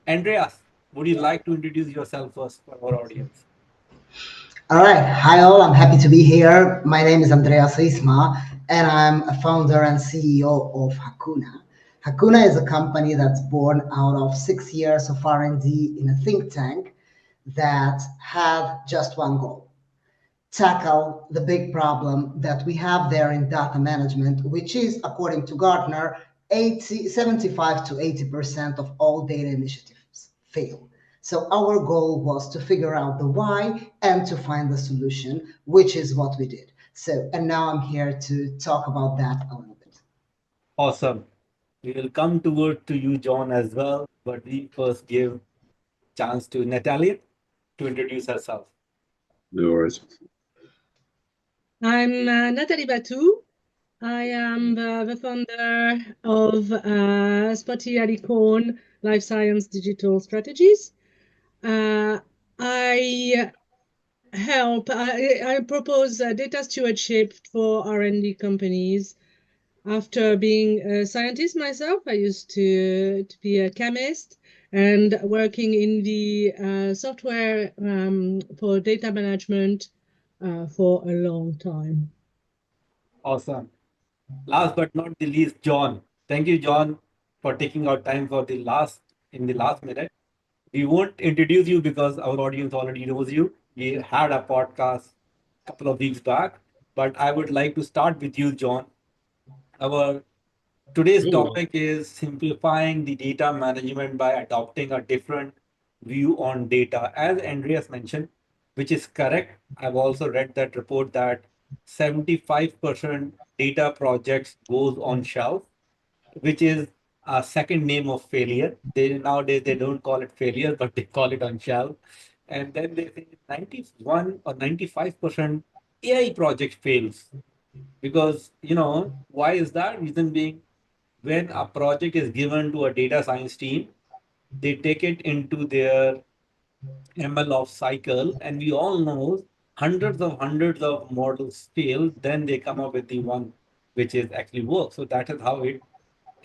Andreas, would you like to introduce yourself first for our audience? All right. Hi, all. I'm happy to be here. My name is Andreas Ingvar, and I'm a founder and CEO of Hakuna. Hakuna is a company that's born out of 6 years of R&D in a think tank that have just one goal: tackle the big problem that we have there in data management, which is, according to Gartner, 75 to 80% of all data initiatives fail. So our goal was to figure out the why and to find the solution, which is what we did. So, and now I'm here to talk about that a little bit. Awesome. We will come toward to you, John, as well, but we first give chance to Natalie to introduce herself. No worries. I'm Nathalie Batoux. I am the founder of Spotty Alicorn Life Science Digital Strategies. I I propose data stewardship for R&D companies. After being a scientist myself, I used to be a chemist and working in the software for data management for a long time. Awesome. Last but not the least, John. Thank you, John, for taking out time for the last minute. We won't introduce you because our audience already knows you. We had a podcast a couple of weeks back, but I would like to start with you, John. Our today's Sure. topic is simplifying the data management by adopting a different view on data. As Andreas mentioned, which is correct. I've also read that report that 75% data projects goes on shelf, which is a second name of failure. They nowadays they don't call it failure, but they call it on shelf. And then they say 91 or 95% AI project fails because why is that? Reason being, when a project is given to a data science team, they take it into their ML of cycle, and we all know hundreds of models fail, then they come up with the one which is actually works. So that is how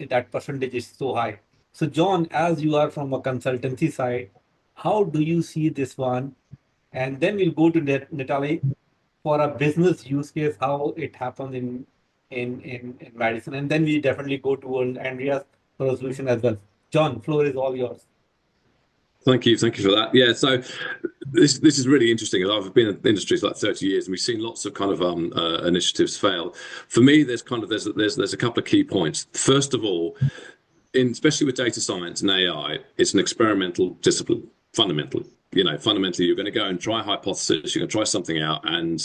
that percentage is so high. So John, as you are from a consultancy side, how do you see this one? And then we'll go to Natalie for a business use case, how it happens in medicine. And then we definitely go to Andreas for a solution as well. John, floor is all yours. Thank you for that. Yeah, so this is really interesting. I've been in the industry for like 30 years, and we've seen lots of kind of initiatives fail. For me, there's a couple of key points. First of all, especially with data science and AI, it's an experimental discipline, fundamentally. Fundamentally, you're going to go and try a hypothesis, you're going to try something out, and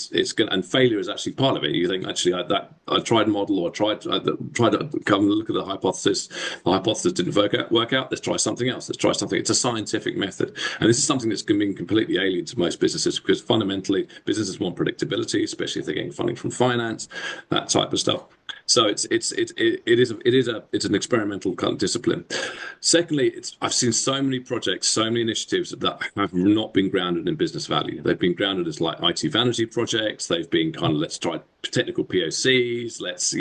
failure is actually part of it. You think, actually, I tried a model, or tried to come and look at the hypothesis. The hypothesis didn't work out. Let's try something else. Let's try something. It's a scientific method, and this is something that's been completely alien to most businesses, because fundamentally, businesses want predictability, especially if they're getting funding from finance, that type of stuff. So it's an experimental kind of discipline. Secondly, I've seen so many projects, so many initiatives that have not been grounded in business value. They've been grounded as like IT vanity projects. They've been kind of, let's try technical POCs. Let's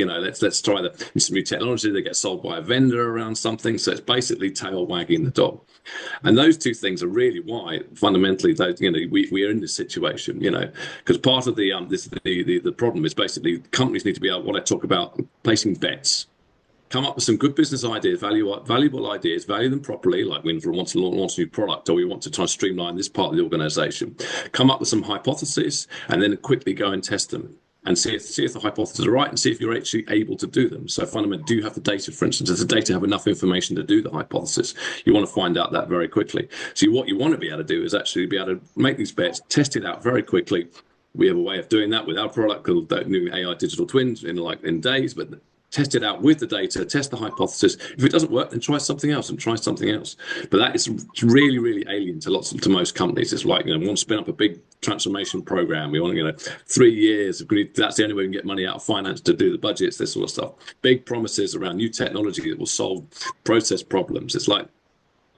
try some new technology. They get sold by a vendor around something. So it's basically tail wagging the dog. And those two things are really why fundamentally we are in this situation. Because part of the problem is basically companies need to be able, what I talk about, placing bets. Come up with some good business ideas, valuable ideas, value them properly, like when we want to launch a new product, or we want to try and streamline this part of the organization. Come up with some hypotheses and then quickly go and test them and see if the hypotheses are right, and see if you're actually able to do them. So fundamentally, do you have the data, for instance? Does the data have enough information to do the hypothesis? You want to find out that very quickly. So what you want to be able to do is actually be able to make these bets, test it out very quickly. We have a way of doing that with our product called the new AI digital twins in days, but test it out with the data, test the hypothesis. If it doesn't work, then try something else and try something else. But that is really, really alien to most companies. It's like, we want to spin up a big transformation program. We want, 3 years. That's the only way we can get money out of finance to do the budgets, this sort of stuff. Big promises around new technology that will solve process problems. It's like,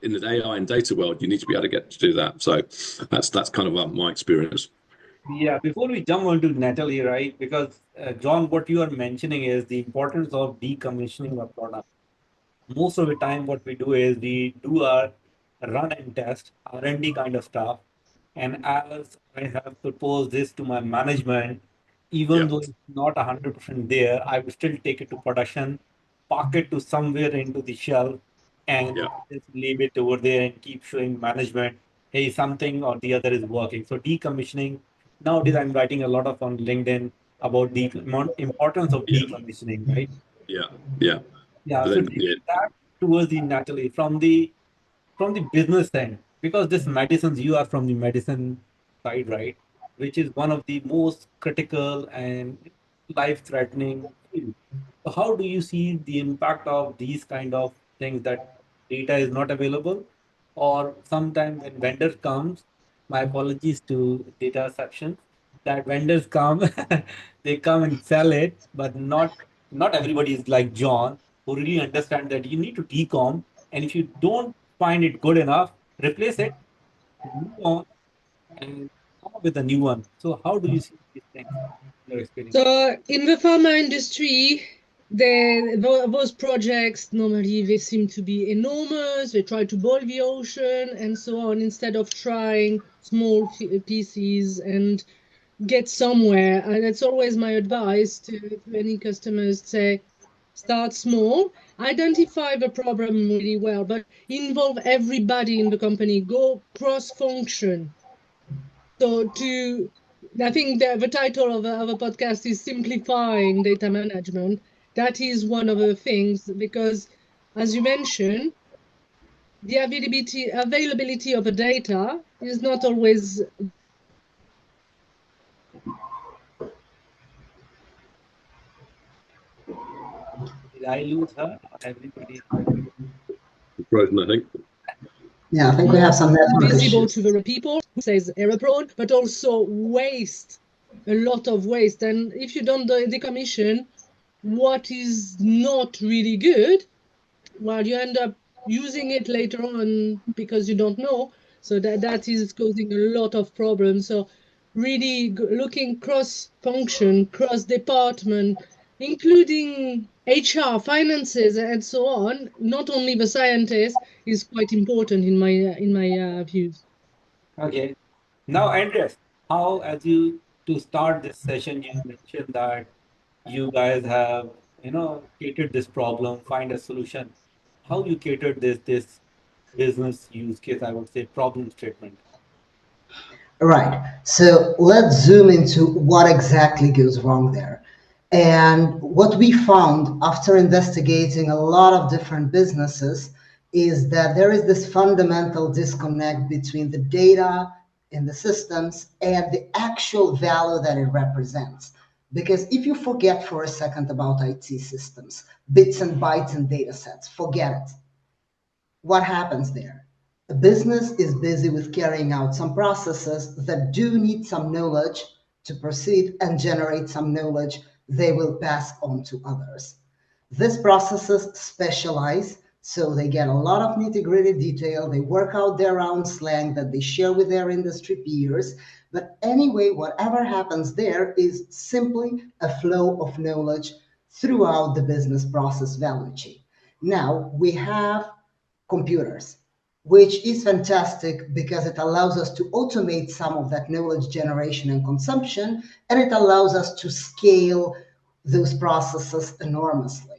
in the AI and data world, you need to be able to get to do that. So that's kind of my experience. Yeah, before we jump on to Natalie, right? Because John, what you are mentioning is the importance of decommissioning a product. Most of the time, what we do is we do our run and test R&D kind of stuff. And as I have proposed this to my management, even Yeah. though it's not 100% there, I will still take it to production, park it to somewhere into the shelf, Yeah. and just leave it over there and keep showing management, hey, something or the other is working. So decommissioning, nowadays I'm writing a lot of on LinkedIn about the importance of Yeah. decommissioning, right? Yeah. Yeah. Yeah, But so then, yeah. taking that towards the Natalie from the business end, because this medicines, you are from the medicine side, right? Which is one of the most critical and life-threatening field. So how do you see the impact of these kind of things that data is not available? Or sometime when vendor comes, my apologies to data section, that vendors come, they come and sell it, but not everybody is like John, who really understand that you need to decom, and if you don't find it good enough, replace it, move on, and come up with a new one. So how do you see these things in your experience? So in the pharma industry, those projects normally they seem to be enormous. They try to boil the ocean and so on instead of trying small pieces and get somewhere. And that's always my advice to any customers. Say, start small, identify the problem really well, but involve everybody in the company. Go cross-function. So I think the title of a podcast is simplifying data management. That is one of the things because, as you mentioned, the availability of the data is not always. Did I lose her? Everybody. Frozen, I think. Yeah, I think we have More some network visible issues. to the people who says error prone, but also waste, a lot of waste. And if you don't decommission what is not really good, well, you end up using it later on because you don't know. So that is causing a lot of problems. So really looking cross function, cross department, including HR, finances, and so on. Not only the scientists is quite important in my views. Okay. Now, Andres, how, as you to start this session, you mentioned that you guys have, catered this problem, find a solution. How you catered this business use case, I would say, problem statement. Right. So let's zoom into what exactly goes wrong there. And what we found after investigating a lot of different businesses is that there is this fundamental disconnect between the data in the systems and the actual value that it represents. Because if you forget for a second about IT systems, bits and bytes and data sets, forget it. What happens there? A business is busy with carrying out some processes that do need some knowledge to proceed and generate some knowledge they will pass on to others. These processes specialize, so they get a lot of nitty gritty detail. They work out their own slang that they share with their industry peers. But anyway, whatever happens there is simply a flow of knowledge throughout the business process value chain. Now, we have computers, which is fantastic because it allows us to automate some of that knowledge generation and consumption, and it allows us to scale those processes enormously.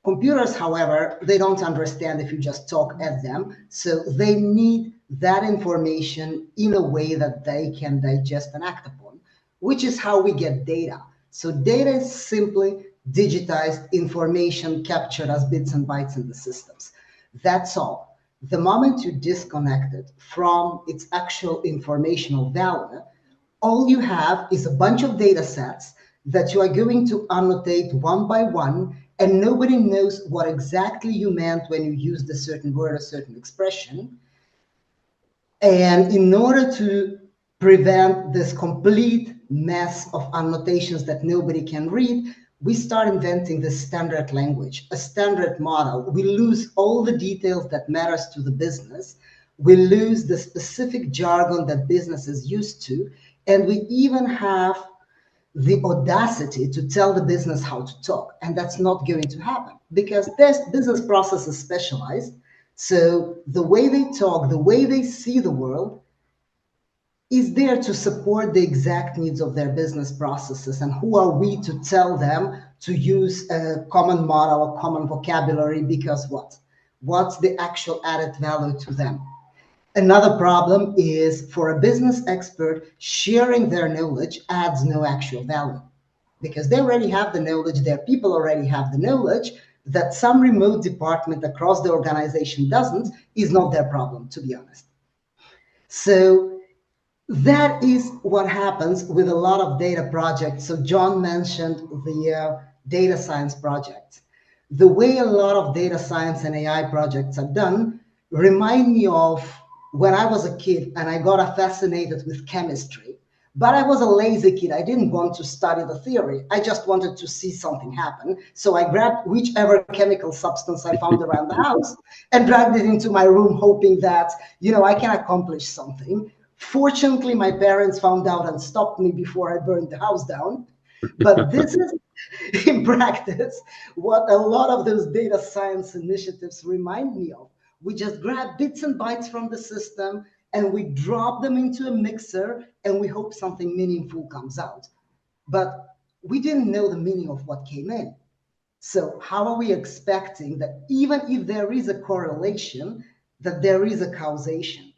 Computers, however, they don't understand if you just talk at them, so they need that information in a way that they can digest and act upon, which is how we get data. So data is simply digitized information captured as bits and bytes in the systems. That's all. The moment you disconnect it from its actual informational value, all you have is a bunch of data sets that you are going to annotate one by one, and nobody knows what exactly you meant when you used a certain word, a certain expression. And in order to prevent this complete mess of annotations that nobody can read, we start inventing this standard language, a standard model. We lose all the details that matters to the business. We lose the specific jargon that business is used to. And we even have the audacity to tell the business how to talk. And that's not going to happen because this business process is specialized. So the way they talk, the way they see the world is there to support the exact needs of their business processes. And who are we to tell them to use a common model, a common vocabulary, because what? What's the actual added value to them? Another problem is for a business expert, sharing their knowledge adds no actual value because they already have the knowledge, their people already have the knowledge. That some remote department across the organization doesn't is not their problem, to be honest. So that is what happens with a lot of data projects. So Jon mentioned the data science project. The way a lot of data science and AI projects are done remind me of when I was a kid and I got fascinated with chemistry. But I was a lazy kid. I didn't want to study the theory. I just wanted to see something happen. So I grabbed whichever chemical substance I found around the house and dragged it into my room, hoping that, I can accomplish something. Fortunately, my parents found out and stopped me before I burned the house down. But this is, in practice, what a lot of those data science initiatives remind me of. We just grab bits and bytes from the system and we drop them into a mixer and we hope something meaningful comes out. But we didn't know the meaning of what came in. So how are we expecting that even if there is a correlation, that there is a causation?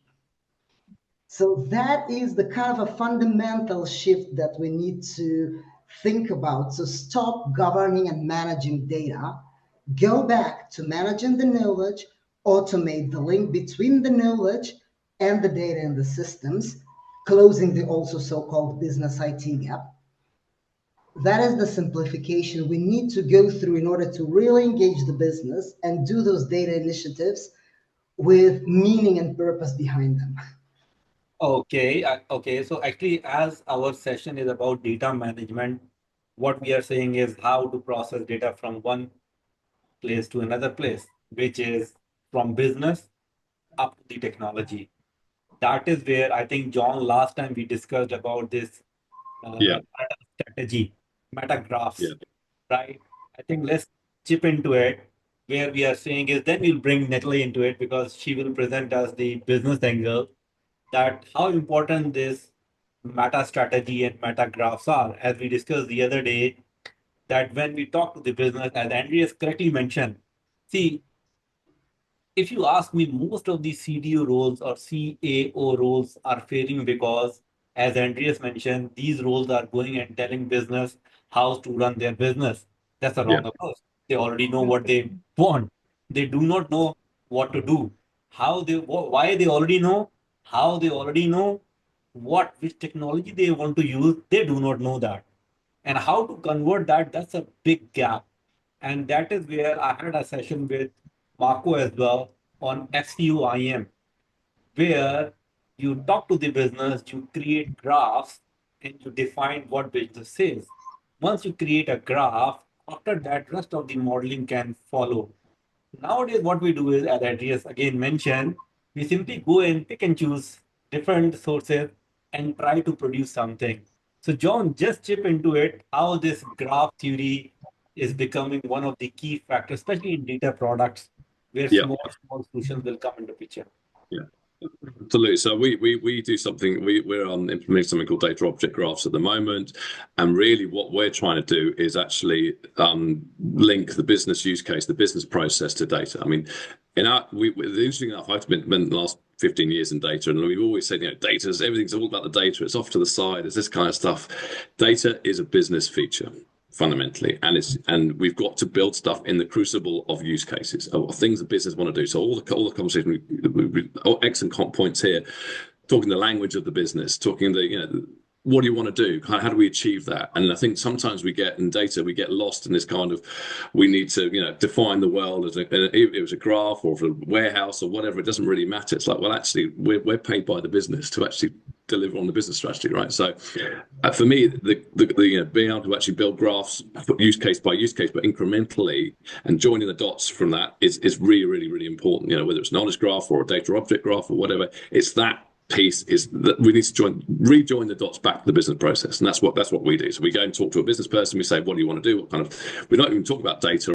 So that is the kind of a fundamental shift that we need to think about. So stop governing and managing data, go back to managing the knowledge, automate the link between the knowledge and the data in the systems, closing the also so-called business IT gap. That is the simplification we need to go through in order to really engage the business and do those data initiatives with meaning and purpose behind them. Okay, okay. So actually, as our session is about data management, what we are saying is how to process data from one place to another place, which is from business up to the technology. That is where I think, Jon, last time we discussed about this Yeah, meta strategy, meta graphs, yeah, right? I think let's chip into it. Where we are saying is then we'll bring Natalie into it because she will present us the business angle that how important this meta strategy and meta graphs are. As we discussed the other day, that when we talk to the business, as Andreas correctly mentioned, see, if you ask me, most of the CDO roles or CAO roles are failing because, as Andreas mentioned, these roles are going and telling business how to run their business. That's a yeah, wrong approach. They already know what they want. They do not know what to do. How they, why they already know, how they already know what, which technology they want to use. They do not know that. And how to convert that, that's a big gap. And that is where I had a session with Marco as well on FCUIM, where you talk to the business, you create graphs, and you define what business is. Once you create a graph, after that, rest of the modeling can follow. Nowadays, what we do is, as Andreas again mentioned, we simply go and pick and choose different sources and try to produce something. So, Jon, just chip into it how this graph theory is becoming one of the key factors, especially in data products, where yeah. small solutions will come into picture. Yeah. Absolutely. So we do something. We're implementing something called data object graphs at the moment, and really what we're trying to do is actually link the business use case, the business process to data. I mean, interesting enough, I've been the last 15 years in data, and we've always said, data's everything's all about the data. It's off to the side. It's this kind of stuff. Data is a business feature fundamentally, and we've got to build stuff in the crucible of use cases of things the business want to do. So all the conversation, excellent points here, talking the language of the business, talking what do you want to do? How do we achieve that? And I think sometimes we get in data, we get lost in this kind of, we need to, define the world as it was a graph or a warehouse or whatever. It doesn't really matter. It's like, well, actually, we're paid by the business to actually deliver on the business strategy, right? So, for me, the being able to actually build graphs, use case by use case, but incrementally, and joining the dots from that is really, really, really important. Whether it's an knowledge graph or a data object graph or whatever, it's that piece is that we need to rejoin the dots back to the business process, and that's what we do. So we go and talk to a business person. We say, what do you want to do? What kind of? We don't even talk about data